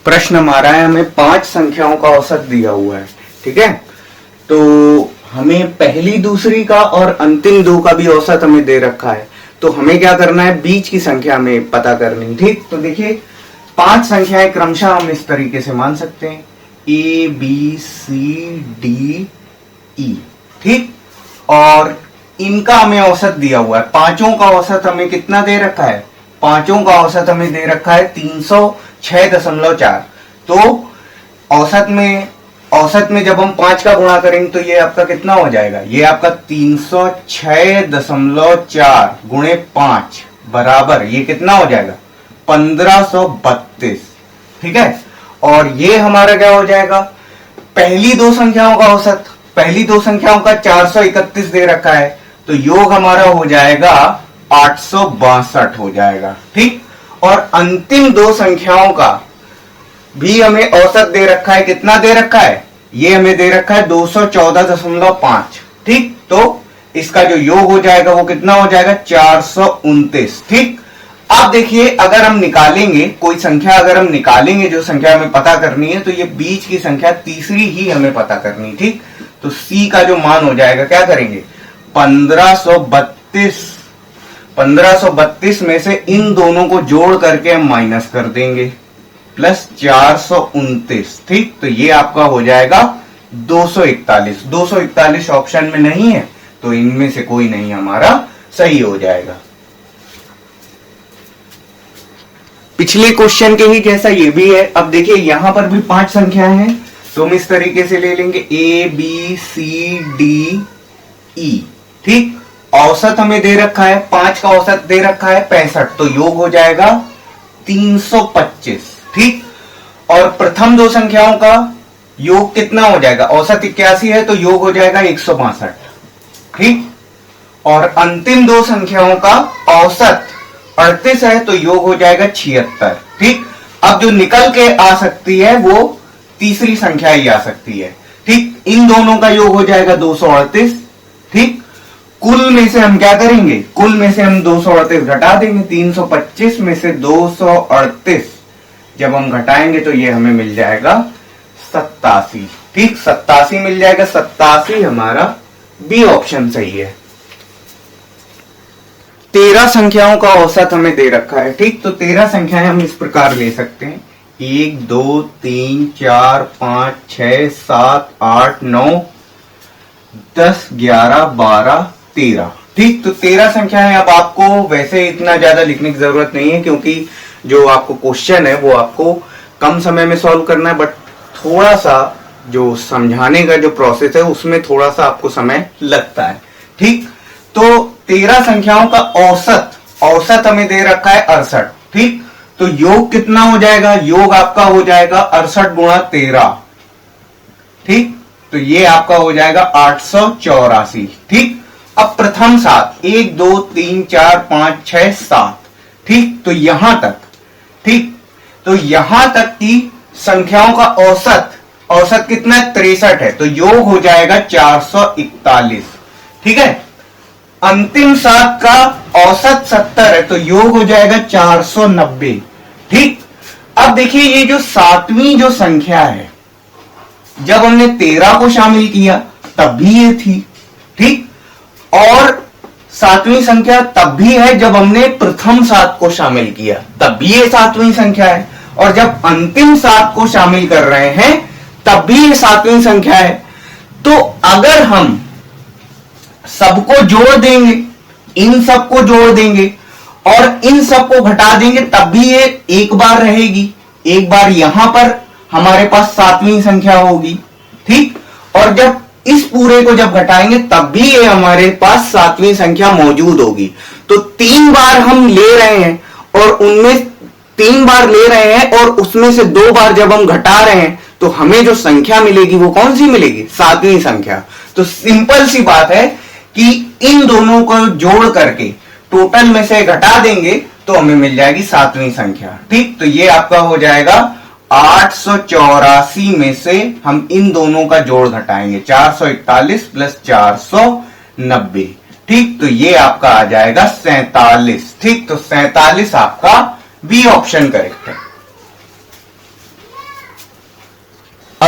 प्रश्न हमारा है, हमें 5 संख्याओं का औसत दिया हुआ है। ठीक है, तो हमें पहली दूसरी का और अंतिम 2 का भी औसत हमें दे रखा है। तो हमें क्या करना है, बीच की संख्या में पता करनी। ठीक, तो देखिए 5 संख्याएं क्रमशः हम इस तरीके से मान सकते हैं, A B C D E। ठीक, और इनका हमें औसत दिया हुआ है। पांचों का औसत हमें कितना दे रखा है, पांचों का औसत हमें दे रखा है 306.4। तो औसत में जब हम 5 का गुणा करेंगे तो ये आपका कितना हो जाएगा, ये आपका 306.4 गुणे 5 बराबर ये कितना हो जाएगा 1532। ठीक है, और ये हमारा क्या हो जाएगा, पहली 2 संख्याओं का औसत, पहली 2 संख्याओं का 431 दे रखा है, तो योग हमारा हो जाएगा 862 हो जाएगा। ठीक, और अंतिम 2 संख्याओं का भी हमें औसत दे रखा है, कितना दे रखा है, ये हमें दे रखा है 214.5। ठीक, तो इसका जो योग हो जाएगा वो कितना हो जाएगा 429। ठीक, अब देखिए अगर हम निकालेंगे कोई संख्या, अगर हम निकालेंगे जो संख्या हमें पता करनी है, तो ये बीच की संख्या तीसरी ही हमें पता करनी। ठीक, तो C का जो मान हो जाएगा, क्या करेंगे 1532 में से इन दोनों को जोड़ करके हम माइनस कर देंगे, प्लस 429। ठीक, तो ये आपका हो जाएगा 241। 241 ऑप्शन में नहीं है, तो इनमें से कोई नहीं हमारा सही हो जाएगा। पिछले क्वेश्चन के ही जैसा ये भी है। अब देखिए यहां पर भी 5 संख्याएं हैं, तो हम इस तरीके से ले लेंगे A B C D E। ठीक, औसत हमें दे रखा है, 5 का औसत दे रखा है 65, तो योग हो जाएगा 325। ठीक, और प्रथम 2 संख्याओं का योग कितना हो जाएगा, औसत 81 है तो योग हो जाएगा 162। ठीक, और अंतिम 2 संख्याओं का औसत 38 है तो योग हो जाएगा 76। ठीक, अब जो निकल के आ सकती है वो तीसरी संख्या ही आ सकती है। ठीक, इन दोनों का योग हो जाएगा 238। ठीक, कुल में से हम क्या करेंगे, कुल में से हम 238 घटा देंगे, 325 में से 238 जब हम घटाएंगे तो ये हमें मिल जाएगा 87। ठीक, 87 मिल जाएगा, 87 हमारा बी ऑप्शन सही है। 13 संख्याओं का औसत हमें दे रखा है। ठीक, तो 13 संख्याएं हम इस प्रकार ले सकते हैं, 1 2 3 4 5 6 7 8 9 10 11 12 13। ठीक, तो 13 संख्याएं। अब आपको वैसे इतना ज्यादा लिखने की जरूरत नहीं है, क्योंकि जो आपको क्वेश्चन है वो आपको कम समय में सॉल्व करना है, बट थोड़ा सा जो समझाने का जो प्रोसेस है उसमें थोड़ा सा आपको समय लगता है। ठीक, तो 13 संख्याओं का औसत हमें दे रखा है 68। ठीक, तो योग कितना हो जाएगा, योग आपका हो जाएगा 68 गुणा 13। ठीक, तो ये आपका हो जाएगा 884। ठीक, अब प्रथम 7, 1 2 3 4 5 6 7। ठीक, तो यहां तक, ठीक, तो यहां तक की संख्याओं का औसत कितना है 63 है, तो योग हो जाएगा 441। ठीक है, अंतिम 7 का औसत 70 है, तो योग हो जाएगा 490। ठीक, अब देखिए ये जो 7वीं जो संख्या है, जब हमने 13 को शामिल किया तब भी ये थी। ठीक, और 7वीं संख्या तब भी है जब हमने प्रथम 7 को शामिल किया, तब भी ये 7वीं संख्या है, और जब अंतिम 7 को शामिल कर रहे हैं तब भी ये 7वीं संख्या है। तो अगर हम सबको जोड़ देंगे, इन सबको जोड़ देंगे और इन सबको घटा देंगे, तब भी ये एक बार रहेगी, एक बार यहां पर हमारे पास 7वीं संख्या होगी। ठीक, और जब इस पूरे को जब घटाएंगे तब भी ये हमारे पास 7वीं संख्या मौजूद होगी। तो 3 बार हम ले रहे हैं, और उनमें 3 बार ले रहे हैं और उसमें से 2 बार जब हम घटा रहे हैं, तो हमें जो संख्या मिलेगी वो कौन सी मिलेगी, 7वीं संख्या। तो सिंपल सी बात है कि इन दोनों को जोड़ करके टोटल में से घटा देंगे तो हमें मिल जाएगी 7वीं संख्या। ठीक, तो ये आपका हो जाएगा 884 में से हम इन दोनों का जोड़ घटाएंगे, 441 प्लस 490। ठीक, तो ये आपका आ जाएगा 47। ठीक, तो 47 आपका बी ऑप्शन करेक्ट है।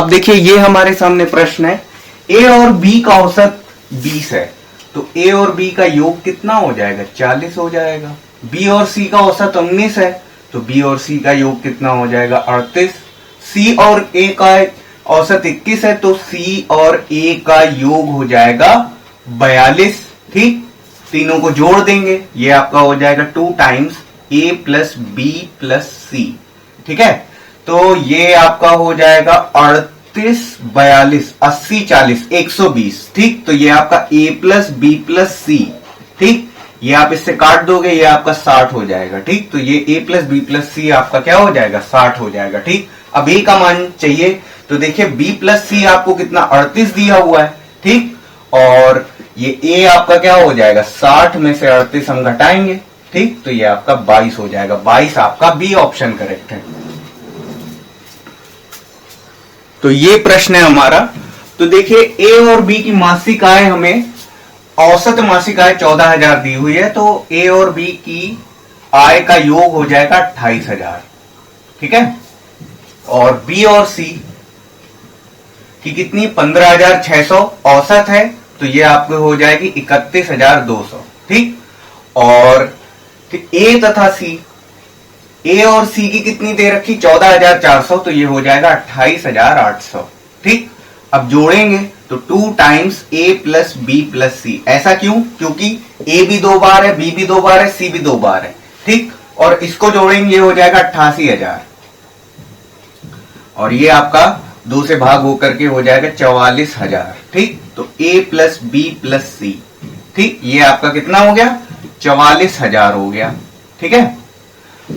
अब देखिए ये हमारे सामने प्रश्न है, ए और बी का औसत 20 है, तो ए और बी का योग कितना हो जाएगा? 40 हो जाएगा। बी और सी का औसत 19 है, तो बी और सी का योग कितना हो जाएगा? 38। सी और ए का औसत 21 है, तो सी और ए का योग हो जाएगा 42। ठीक, तीनों को जोड़ देंगे, ये आपका हो जाएगा 2 टाइम्स ए प्लस बी प्लस सी। ठीक है, तो ये आपका हो जाएगा 38 42 80 40 120। ठीक, तो ये आपका ए प्लस बी प्लस सी। ठीक, ये आप इससे काट दोगे, ये आपका 60 हो जाएगा। ठीक, तो ये ए प्लस बी प्लस सी आपका क्या हो जाएगा? 60 हो जाएगा। ठीक, अब ए का मान चाहिए, तो देखिए बी प्लस सी आपको कितना 38 दिया हुआ है। ठीक, और ये ए आपका क्या हो जाएगा? 60 में से 38 हम घटाएंगे। ठीक, तो ये आपका 22 हो जाएगा। 22 आपका बी ऑप्शन करेक्ट है। तो ये प्रश्न है हमारा। तो देखिए ए और बी की मासिक आय हमें, औसत मासिक आय 14,000 दी हुई है, तो ए और बी की आय का योग हो जाएगा 28,000। ठीक है, और बी और सी की कितनी? 15,600 औसत है, तो ये आपको हो जाएगी 31,200। ठीक, और ए तथा सी, ए और सी की कितनी दे रखी? 14,400, तो ये हो जाएगा 28,800। ठीक, अब जोड़ेंगे तो 2 टाइम्स ए प्लस बी प्लस सी। ऐसा क्यों? क्योंकि ए भी 2 बार है, बी भी 2 बार है, सी भी 2 बार है। ठीक, और इसको जोड़ेंगे हो जाएगा 88,000, और ये आपका 2 से भाग होकर के हो जाएगा 44,000। ठीक, तो ए प्लस बी प्लस सी। ठीक, ये आपका कितना हो गया? 44,000 हो गया। ठीक है,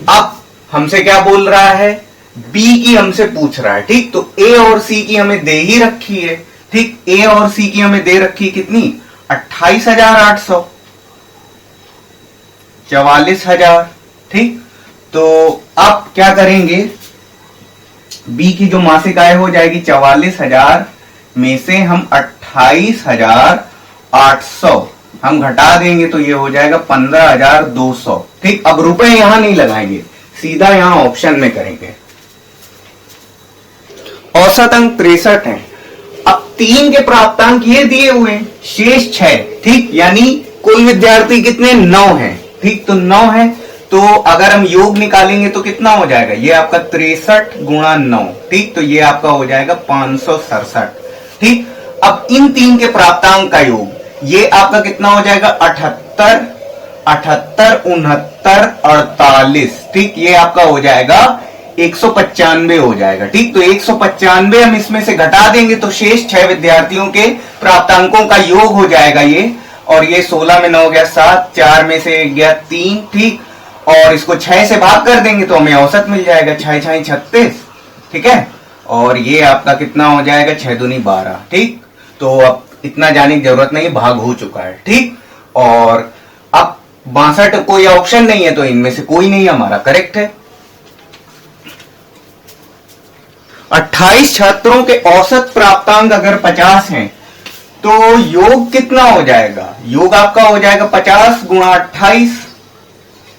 अब हमसे क्या बोल रहा है? बी की हमसे पूछ रहा है। ठीक, तो ए और सी की हमें दे ही रखी है। ठीक, ए और सी की हमें दे रखी कितनी? 28,800, 44,000। ठीक, तो अब क्या करेंगे? बी की जो मासिक आय हो जाएगी 44,000 में से हम 28,800 हम घटा देंगे, तो ये हो जाएगा 15,200। ठीक, अब रुपए यहां नहीं लगाएंगे, सीधा यहां ऑप्शन में करेंगे। औसत अंक 63 है। अब 3 के प्राप्तांक ये दिए हुए हैं, शेष 6। ठीक, यानी कुल विद्यार्थी कितने? 9 हैं। ठीक, तो 9 है, तो अगर हम योग निकालेंगे तो कितना हो जाएगा? ये आपका 63 गुणा 9। ठीक, तो ये आपका हो जाएगा 567। ठीक, अब इन 3 के प्राप्तांक का योग ये आपका कितना हो जाएगा? 78 68 69 48। ठीक, ये आपका हो जाएगा 195 हो जाएगा। ठीक, तो 195 हम इसमें से घटा देंगे, तो शेष 6 विद्यार्थियों के प्राप्तांकों का योग हो जाएगा ये, और ये 16 में 9 हो गया 7, 4 में से 1 गया 3। ठीक, और इसको 6 से भाग कर देंगे तो हमें औसत मिल जाएगा 6 6 36। ठीक है, और ये आपका कितना हो जाएगा? 6 दूनी 12। ठीक, तो अब इतना जाने की जरूरत नहीं, भाग हो चुका है। ठीक, और अब 62 कोई ऑप्शन नहीं है, तो इनमें से कोई नहीं हमारा करेक्ट है। 28 छात्रों के औसत प्राप्तांक अगर 50 हैं, तो योग कितना हो जाएगा? योग आपका हो जाएगा 50 गुणा 28।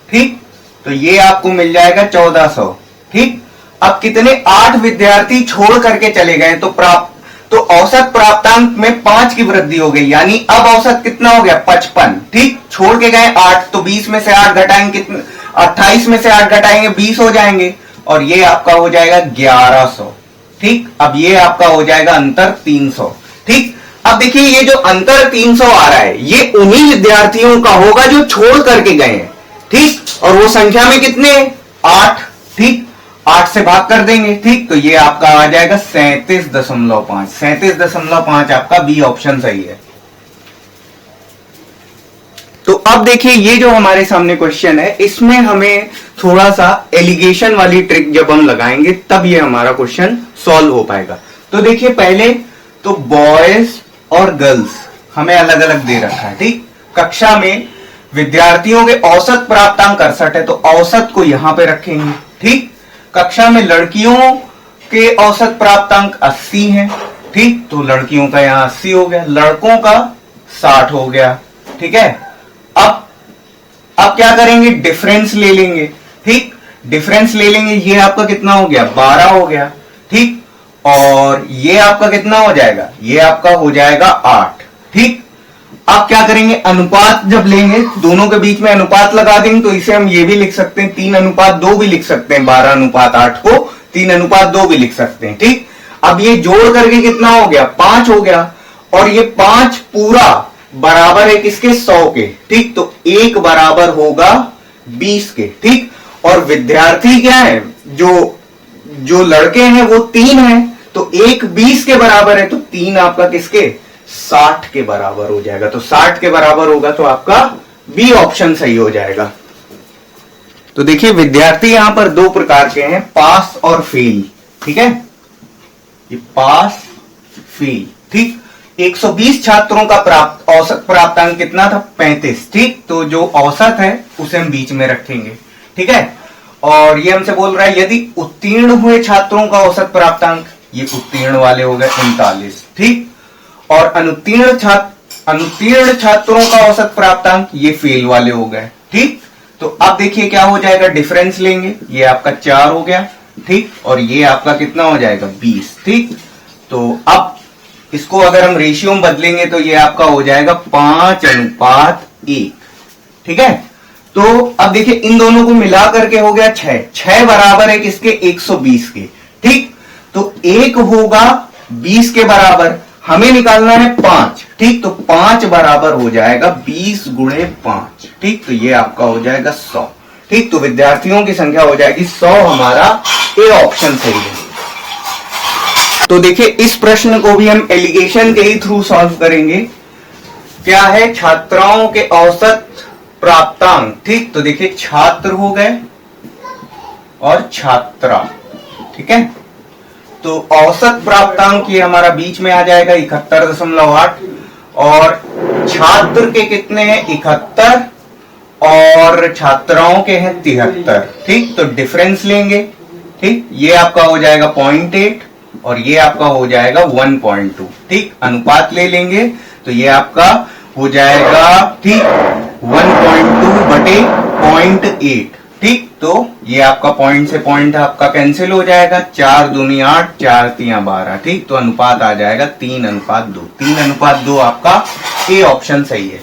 ठीक, तो ये आपको मिल जाएगा 1400। ठीक, अब कितने? 8 विद्यार्थी छोड़ करके चले गए, तो औसत प्राप्तांक में 5 की वृद्धि हो गई, यानी अब औसत कितना हो गया? 55। ठीक, छोड़ के गए 8, तो 20 में से 8 घटाएंगे कितने? 28 में से 8 घटाएंगे 20 हो जाएंगे, और ये आपका हो जाएगा 1100। ठीक, अब ये आपका हो जाएगा अंतर 300। ठीक, अब देखिए ये जो अंतर 300 आ रहा है, ये उन्हीं विद्यार्थियों का होगा जो छोड़ करके गए हैं। ठीक, और वो संख्या में कितने? 8। ठीक, 8 से भाग कर देंगे। ठीक, तो ये आपका आ जाएगा 37.5। 37.5 आपका बी ऑप्शन सही है। तो अब देखिए ये जो हमारे सामने क्वेश्चन है, इसमें हमें थोड़ा सा एलिगेशन वाली ट्रिक जब हम लगाएंगे तब ये हमारा क्वेश्चन सॉल्व हो पाएगा। तो देखिए पहले तो बॉयज और गर्ल्स हमें अलग अलग दे रखा है। ठीक, कक्षा में विद्यार्थियों के औसत प्राप्तांक 68 है, तो औसत को यहां पे रखेंगे। ठीक, कक्षा में लड़कियों के औसत प्राप्तांक 80 है। ठीक, तो लड़कियों का यहां 80 हो गया, लड़कों का 60 हो गया। ठीक है, अब क्या करेंगे? डिफरेंस ले लेंगे। ठीक, डिफरेंस ले लेंगे, ये आपका कितना हो गया? 12 हो गया। ठीक, और ये आपका कितना हो जाएगा, ये आपका हो जाएगा 8। ठीक, आप क्या करेंगे, अनुपात जब लेंगे दोनों के बीच में अनुपात लगा देंगे तो इसे हम ये भी लिख सकते हैं 3:2 भी लिख सकते हैं, 12:8 को 3:2 भी लिख सकते हैं। ठीक, अब ये जोड़ करके कितना हो गया, 5 हो गया, और ये 5 पूरा बराबर है किसके, 100 के। ठीक, तो 1 बराबर होगा 20 के। ठीक, और विद्यार्थी क्या है, जो लड़के हैं वो 3 है, तो 1 20 के बराबर है, तो 3 आपका किसके, 60 के बराबर हो जाएगा। तो 60 के बराबर होगा तो आपका बी ऑप्शन सही हो जाएगा। तो देखिए विद्यार्थी यहां पर 2 प्रकार के हैं, पास और फेल। ठीक है, ये पास फेल। ठीक, 120 छात्रों का औसत प्राप्तांक कितना था, 35। ठीक, तो जो औसत है उसे हम बीच में रखेंगे। ठीक है, और ये हमसे बोल रहा है यदि उत्तीर्ण हुए छात्रों का औसत प्राप्तांक, ये उत्तीर्ण वाले हो गए 39। ठीक, और अनुत्तीर्ण छात्रों का औसत प्राप्तांक ये फेल वाले हो गए। ठीक, तो अब देखिए क्या हो जाएगा, डिफरेंस लेंगे, ये आपका 4 हो गया। ठीक, और ये आपका कितना हो जाएगा, 20। ठीक, तो अब इसको अगर हम रेशियो में बदलेंगे तो ये आपका हो जाएगा 5:1। ठीक है, तो अब देखिए इन दोनों को मिला करके हो गया 6 बराबर है किसके, 120 के। ठीक, तो 1 होगा 20 के बराबर, हमें निकालना है 5। ठीक, तो 5 बराबर हो जाएगा 20 गुणे 5। ठीक, तो ये आपका हो जाएगा 100। ठीक, तो विद्यार्थियों की संख्या हो जाएगी 100, हमारा ए ऑप्शन सही है। तो देखिए इस प्रश्न को भी हम एलिगेशन के ही थ्रू सॉल्व करेंगे। क्या है, छात्राओं के औसत प्राप्तांक। ठीक, तो देखिए छात्र हो गए और छात्रा। ठीक है, तो औसत प्राप्तांक ये हमारा बीच में आ जाएगा 71.8, और छात्र के कितने हैं, 71, और छात्राओं के हैं 73। ठीक, तो डिफरेंस लेंगे। ठीक, ये आपका हो जाएगा 0.8 और ये आपका हो जाएगा 1.2। ठीक, अनुपात ले लेंगे तो ये आपका हो जाएगा, ठीक, 1.2 बटे 0.8। ठीक, तो ये आपका पॉइंट से पॉइंट आपका कैंसिल हो जाएगा, 4 दूनी 8, 4 तिया 12। ठीक, तो अनुपात आ जाएगा 3:2। 3:2 आपका ए ऑप्शन सही है।